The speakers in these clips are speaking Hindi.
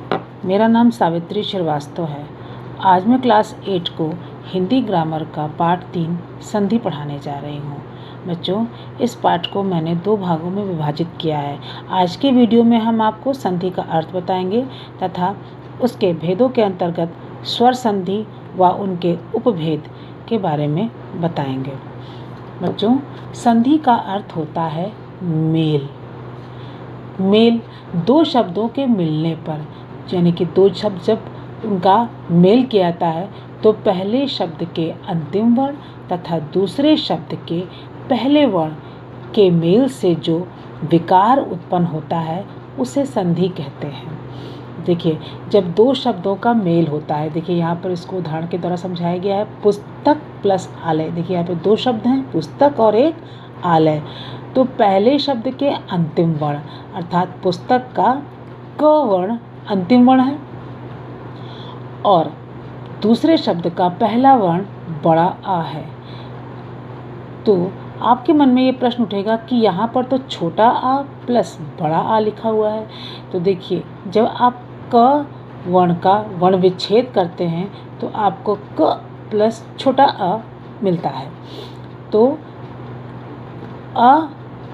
मेरा नाम सावित्री श्रीवास्तव है। आज मैं क्लास 8 को हिंदी ग्रामर का पाठ 3 संधि पढ़ाने जा रही हूँ। बच्चों, इस पाठ को मैंने 2 भागों में विभाजित किया है। आज के वीडियो में हम आपको संधि का अर्थ बताएंगे तथा उसके भेदों के अंतर्गत स्वर संधि व उनके उपभेद के बारे में बताएंगे। बच्चों, संधि का अर्थ होता है मेल। मेल दो शब्दों के मिलने पर, यानी कि दो शब्द जब उनका मेल किया जाता है तो पहले शब्द के अंतिम वर्ण तथा दूसरे शब्द के पहले वर्ण के मेल से जो विकार उत्पन्न होता है उसे संधि कहते हैं। देखिए, जब दो शब्दों का मेल होता है, देखिए यहाँ पर इसको उदाहरण के द्वारा समझाया गया है, पुस्तक प्लस आलय। देखिए यहाँ पे 2 शब्द हैं, पुस्तक और एक आलय। तो पहले शब्द के अंतिम वर्ण अर्थात पुस्तक का क वर्ण अंतिम वर्ण है और दूसरे शब्द का पहला वर्ण बड़ा आ है। तो आपके मन में ये प्रश्न उठेगा कि यहाँ पर तो छोटा आ प्लस बड़ा आ लिखा हुआ है। तो देखिए, जब आप क वर्ण का वर्ण विच्छेद करते हैं तो आपको क प्लस छोटा अ मिलता है। तो अ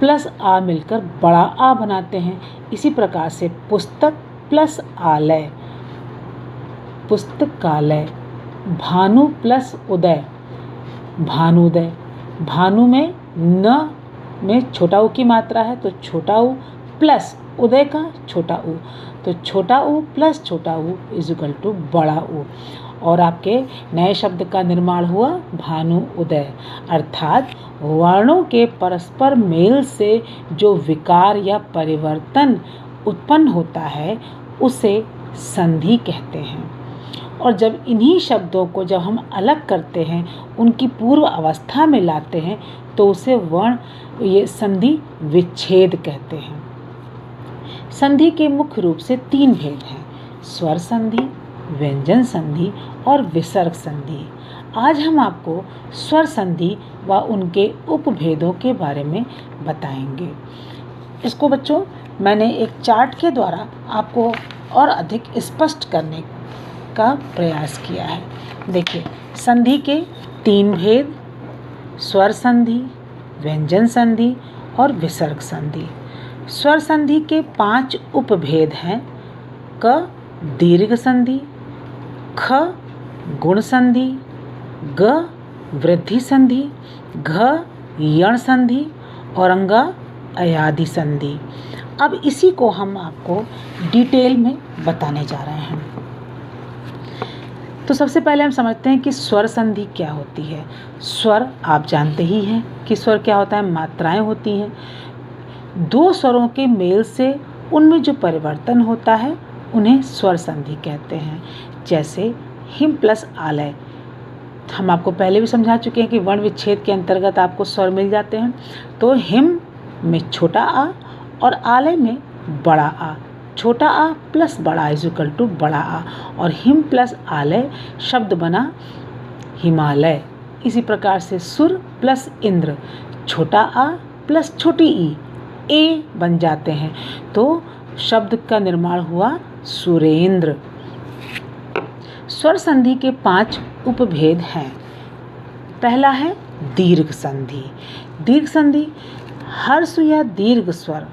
प्लस आ मिलकर बड़ा आ बनाते हैं। इसी प्रकार से पुस्तक प्लस आलय, पुस्तकालय। भानु प्लस उदय, भानुदय। भानु में न में छोटा ऊ की मात्रा है तो छोटा ऊ प्लस उदय का छोटा ऊ, तो छोटा ऊ प्लस छोटा ऊ इज इक्वल टू बड़ा ऊ। और आपके नए शब्द का निर्माण हुआ भानु उदय, अर्थात वर्णों के परस्पर मेल से जो विकार या परिवर्तन उत्पन्न होता है उसे संधि कहते हैं। और जब इन्हीं शब्दों को जब हम अलग करते हैं, उनकी पूर्व अवस्था में लाते हैं तो उसे ये संधि विच्छेद कहते हैं। संधि के मुख्य रूप से 3 भेद हैं: स्वर संधि, व्यंजन संधि और विसर्ग संधि। आज हम आपको स्वर संधि व उनके उपभेदों के बारे में बताएंगे। इसको बच्चों मैंने एक चार्ट के द्वारा आपको और अधिक स्पष्ट करने का प्रयास किया है। देखिए, संधि के 3 भेद: स्वर संधि, व्यंजन संधि और विसर्ग संधि। स्वर संधि के 5 उपभेद हैं: क दीर्घ संधि, ख गुण संधि, ग वृद्धि संधि, घ यण संधि और अंग अयादि संधि। अब इसी को हम आपको डिटेल में बताने जा रहे हैं। तो सबसे पहले हम समझते हैं कि स्वर संधि क्या होती है। स्वर आप जानते ही हैं कि स्वर क्या होता है, मात्राएं होती हैं। 2 स्वरों के मेल से उनमें जो परिवर्तन होता है उन्हें स्वर संधि कहते हैं। जैसे हिम प्लस आलय, हम आपको पहले भी समझा चुके हैं कि वर्ण विच्छेद के अंतर्गत आपको स्वर मिल जाते हैं। तो हिम में छोटा आ और आलय में बड़ा आ, छोटा आ प्लस बड़ा इज इक्वल टू बड़ा आ, और हिम प्लस आलय शब्द बना हिमालय। इसी प्रकार से सुर प्लस इंद्र, छोटा आ प्लस छोटी ई, ए बन जाते हैं, तो शब्द का निर्माण हुआ सुरेंद्र। स्वर संधि के 5 उपभेद हैं। पहला है दीर्घ संधि। दीर्घ संधि हर्ष या दीर्घ स्वर।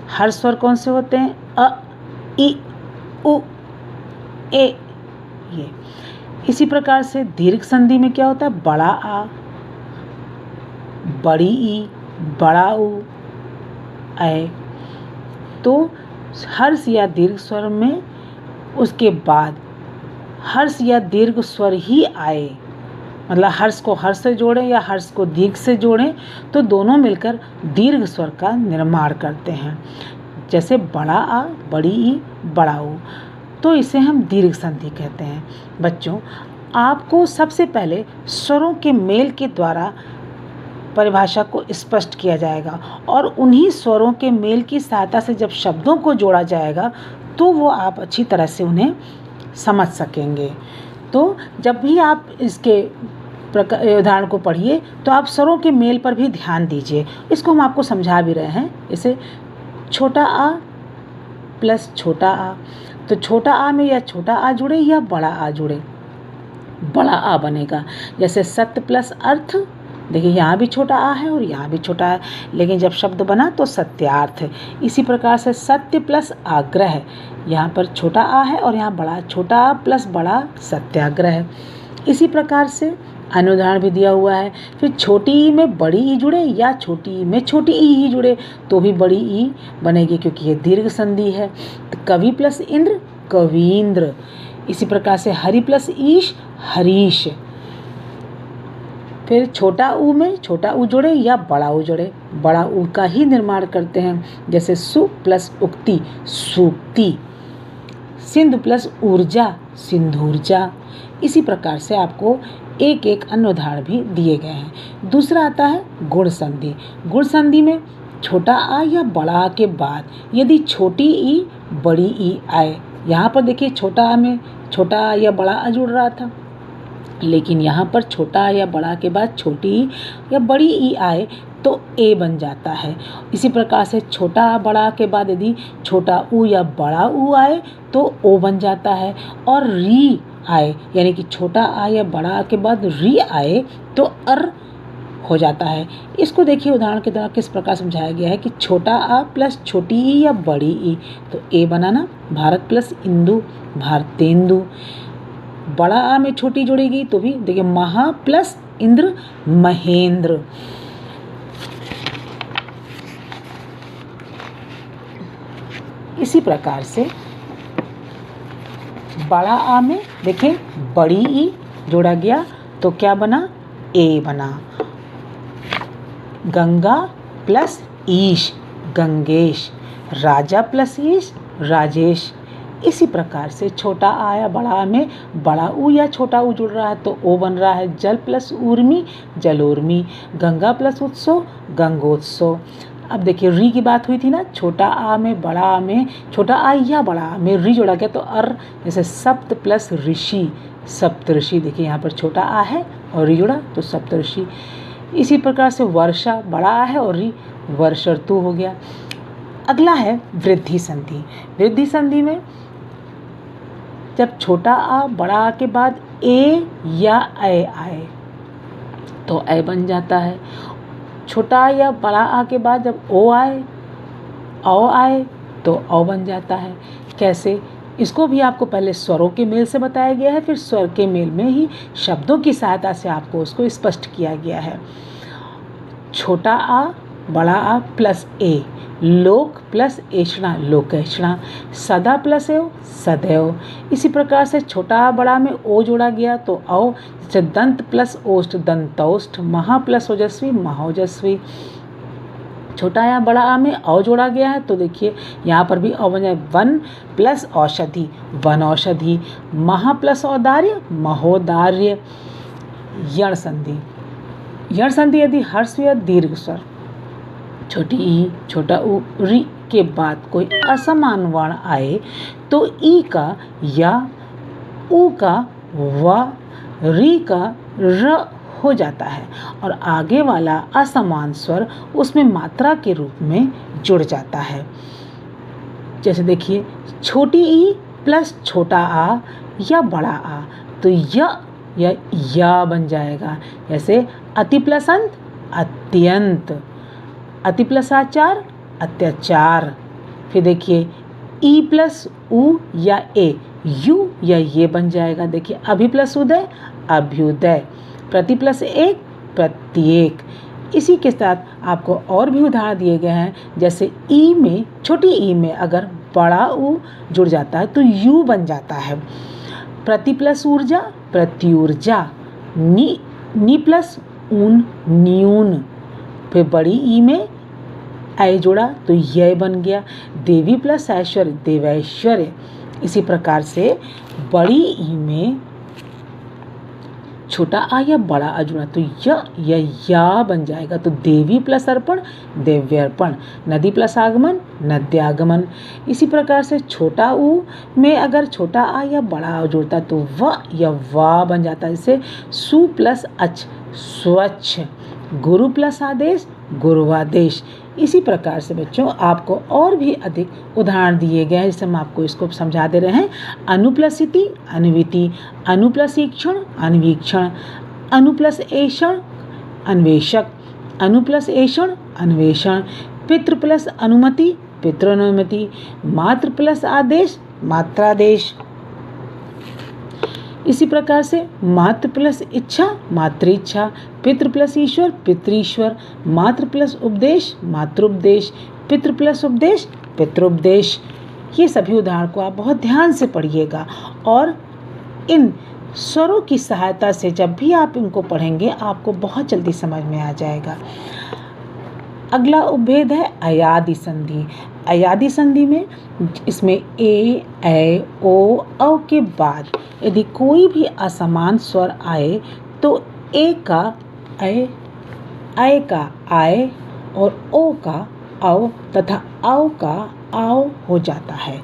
हर्ष स्वर कौन से होते हैं? अ, इ, उ, ए, ये। इसी प्रकार से दीर्घ संधि में क्या होता है? बड़ा आ, बड़ी ई, बड़ा उ, ऐ। तो हर्ष या दीर्घ स्वर में उसके बाद हर्ष या दीर्घ स्वर ही आए, मतलब हर्ष को हर्ष से जोड़ें या हर्ष को दीर्घ से जोड़ें तो दोनों मिलकर दीर्घ स्वर का निर्माण करते हैं। जैसे बड़ा आ, बड़ी ई, बड़ा ऊ, तो इसे हम दीर्घ संधि कहते हैं। बच्चों, आपको सबसे पहले स्वरों के मेल के द्वारा परिभाषा को स्पष्ट किया जाएगा और उन्हीं स्वरों के मेल की सहायता से जब शब्दों को जोड़ा जाएगा तो वो आप अच्छी तरह से उन्हें समझ सकेंगे। तो जब भी आप इसके उदाहरण को पढ़िए तो आप स्वरों के मेल पर भी ध्यान दीजिए। इसको हम आपको समझा भी रहे हैं। इसे छोटा आ प्लस छोटा आ, तो छोटा आ में या छोटा आ जुड़े या बड़ा आ जुड़े, बड़ा आ बनेगा। जैसे सत्य प्लस अर्थ, देखिए यहाँ भी छोटा आ है और यहाँ भी छोटा है, लेकिन जब शब्द बना तो सत्यार्थ है। इसी प्रकार से सत्य प्लस आग्रह, यहाँ पर छोटा आ है और यहाँ बड़ा, छोटा आ प्लस बड़ा सत्याग्रह है। इसी प्रकार से अन्य उदाहरण भी दिया हुआ है। फिर छोटी ई में बड़ी ई जुड़े या छोटी ई में छोटी ई ही जुड़े तो भी बड़ी ई बनेगी, क्योंकि ये दीर्घ संधि है। तो कवि प्लस इंद्र, कवींद्र। इसी प्रकार से हरि प्लस ईश, हरीश। फिर छोटा ऊ में छोटा ऊ जुड़े या बड़ा ऊ जुड़े, बड़ा ऊ का ही निर्माण करते हैं। जैसे सु प्लस उक्ति, सूक्ति। सिंधु प्लस ऊर्जा, सिंधूर्जा। इसी प्रकार से आपको एक एक अन्य उदाहरण भी दिए गए हैं। दूसरा आता है गुण संधि। गुण संधि में छोटा आ या बड़ा आ के बाद यदि छोटी ई बड़ी ई आए, यहाँ पर देखिए छोटा आ में छोटा आ या बड़ा आ जुड़ रहा था, लेकिन यहाँ पर छोटा आ या बड़ा के बाद छोटी ई या बड़ी ई आए तो ए बन जाता है। इसी प्रकार से छोटा आ बड़ा के बाद यदि छोटा ऊ या बड़ा ऊ आए तो ओ बन जाता है, और री आए यानी कि छोटा आ या बड़ा आ के बाद री आए तो अर हो जाता है। इसको देखिए उदाहरण के द्वारा किस प्रकार समझाया गया है कि छोटा आ प्लस छोटी ई या बड़ी ई, तो ए बनाना, भारत प्लस इंदु, भारतेंदु। बड़ा आ में छोटी जुड़ेगी तो भी देखिए महा प्लस इंद्र, महेंद्र। इसी प्रकार से बड़ा आ में देखिए बड़ी ई जोड़ा गया तो क्या बना, ए बना। गंगा प्लस ईश, गंगेश। राजा प्लस ईश, राजेश। इसी प्रकार से छोटा आ या बड़ा आ में बड़ा ऊ या छोटा ऊ जुड़ रहा है तो ओ बन रहा है। जल प्लस ऊर्मी, जलोर्मी। गंगा प्लस उत्सव, गंगोत्सव। अब देखिए री की बात हुई थी ना, छोटा आ में बड़ा आ में छोटा आ या बड़ा आ में री जोड़ा गया तो अर, जैसे सप्त प्लस ऋषि, सप्तऋषि। देखिए यहाँ पर छोटा आ है और री जोड़ा तो सप्तऋषि। इसी प्रकार से वर्षा बड़ा आ है और री, वर्ष ऋतु हो गया। अगला है वृद्धि संधि। वृद्धि संधि में जब छोटा आ बड़ा आ के बाद ए या ए आए तो ए बन जाता है। छोटा या बड़ा आ के बाद जब ओ आए तो औ बन जाता है। कैसे, इसको भी आपको पहले स्वरों के मेल से बताया गया है, फिर स्वर के मेल में ही शब्दों की सहायता से आपको उसको स्पष्ट किया गया है। छोटा आ बड़ा आ प्लस ए, लोक प्लस एषणा, लोकेषणा। सदा प्लस एव, सदैव। इसी प्रकार से छोटा आ बड़ा में ओ जोड़ा गया तो औ। जैसे दंत प्लस ओष्ठ, दंतौष्ठ। महा प्लस ओजस्वी, महोजस्वी। छोटा या बड़ा आ में औ जोड़ा गया है तो देखिए यहाँ पर भी औ बन जाए। वन प्लस औषधि, वन औषधि। महा प्लस औदार्य, महोदार्य। यण संधि। यण संधि यदि हर्ष या दीर्घ स्वर, छोटी ई छोटा ऊ री के बाद कोई असमान वर्ण आए तो ई का या ऊ का व, री का र हो जाता है और आगे वाला असमान स्वर उसमें मात्रा के रूप में जुड़ जाता है। जैसे देखिए छोटी ई प्लस छोटा आ या बड़ा आ तो या बन जाएगा। जैसे अति प्लस अंत, अत्यंत। अति प्लस आचार, अत्याचार। फिर देखिए ई प्लस उ या ए, यू या ये बन जाएगा। देखिए अभि प्लस उदय, अभ्युदय। प्रति प्लस एक, प्रत्येक। इसी के साथ आपको और भी उदाहरण दिए गए हैं। जैसे ई में, छोटी ई में अगर बड़ा ऊ जुड़ जाता है तो यू बन जाता है। प्रति प्लस ऊर्जा, प्रत्युर्जा। नी प्लस ऊन, न्यून। फिर बड़ी ई में ऐ जोड़ा तो यह बन गया। देवी प्लस ऐश्वर्य, देवैश्वर्य। इसी प्रकार से बड़ी ई में छोटा आ या बड़ा आ जुड़ा तो या बन जाएगा। तो देवी प्लस अर्पण, देव्यर्पण। नदी प्लस आगमन, नद्यागमन। इसी प्रकार से छोटा ऊ में अगर छोटा आ या बड़ा आ जुड़ता तो व या वा बन जाता है। जैसे सु प्लस अच, स्वच्छ। गुरु प्लस आदेश, गुरुवादेश। इसी प्रकार से बच्चों आपको और भी अधिक उदाहरण दिए गए हैं, जिससे हम आपको इसको समझा दे रहे हैं। अनुप्लसिति, अनुविति, अनुप्लसीक्षण, अन्वीक्षण, अनुप्लसेषण, अन्वेषक, अनुप्लसेषण, अन्वेषण, पितृ प्लस अनुमति, पितृनुमति, मातृ प्लस आदेश, मात्रादेश। इसी प्रकार से मातृ प्लस इच्छा, मातृइच्छा, पितृ प्लस ईश्वर, पितृईश्वर, मातृ प्लस उपदेश, मातृउपदेश, पितृ प्लस उपदेश, पितृउपदेश। ये सभी उदाहरण को आप बहुत ध्यान से पढ़िएगा और इन स्वरों की सहायता से जब भी आप इनको पढ़ेंगे आपको बहुत जल्दी समझ में आ जाएगा। अगला उपभेद है अयादि संधि। अयादि संधि में इसमें ए, ऐ, ओ, औ के बाद यदि कोई भी असमान स्वर आए तो ए का ऐ, का आय और ओ का औ तथा औ का आओ हो जाता है।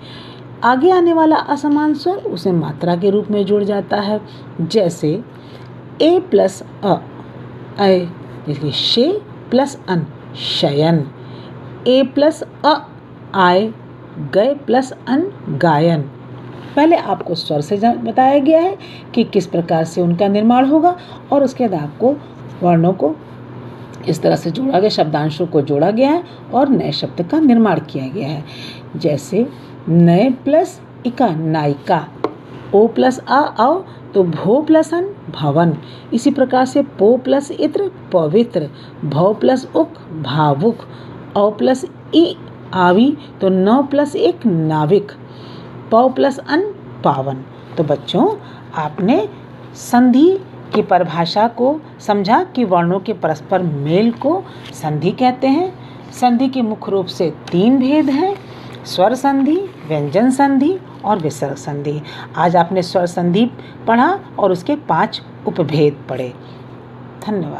आगे आने वाला असमान स्वर उसे मात्रा के रूप में जुड़ जाता है, जैसे ए प्लस अ, ऐ, देखिए शे प्लस अन, शयन। ए प्लस अ, आय, गए प्लस अन, गायन। पहले आपको स्वर से बताया गया है कि किस प्रकार से उनका निर्माण होगा और उसके बाद आपको वर्णों को इस तरह से जोड़ा गया, शब्दांशों को जोड़ा गया है और नए शब्द का निर्माण किया गया है। जैसे नए प्लस इका, नायिका, ओ प्लस आ, आओ, तो भो प्लस अन, भवन। इसी प्रकार से पो प्लस इत्र, पवित्र, भव प्लस उक, भावुक, औ प्लस ई, आवी, तो नौ प्लस एक, नाविक, पौ प्लस अन, पावन। तो बच्चों आपने संधि की परिभाषा को समझा कि वर्णों के परस्पर मेल को संधि कहते हैं। संधि के मुख्य रूप से 3 भेद हैं, स्वर संधि, व्यंजन संधि और विसर्ग संधि। आज आपने स्वर संधि पढ़ा और उसके 5 उपभेद पढ़े। धन्यवाद।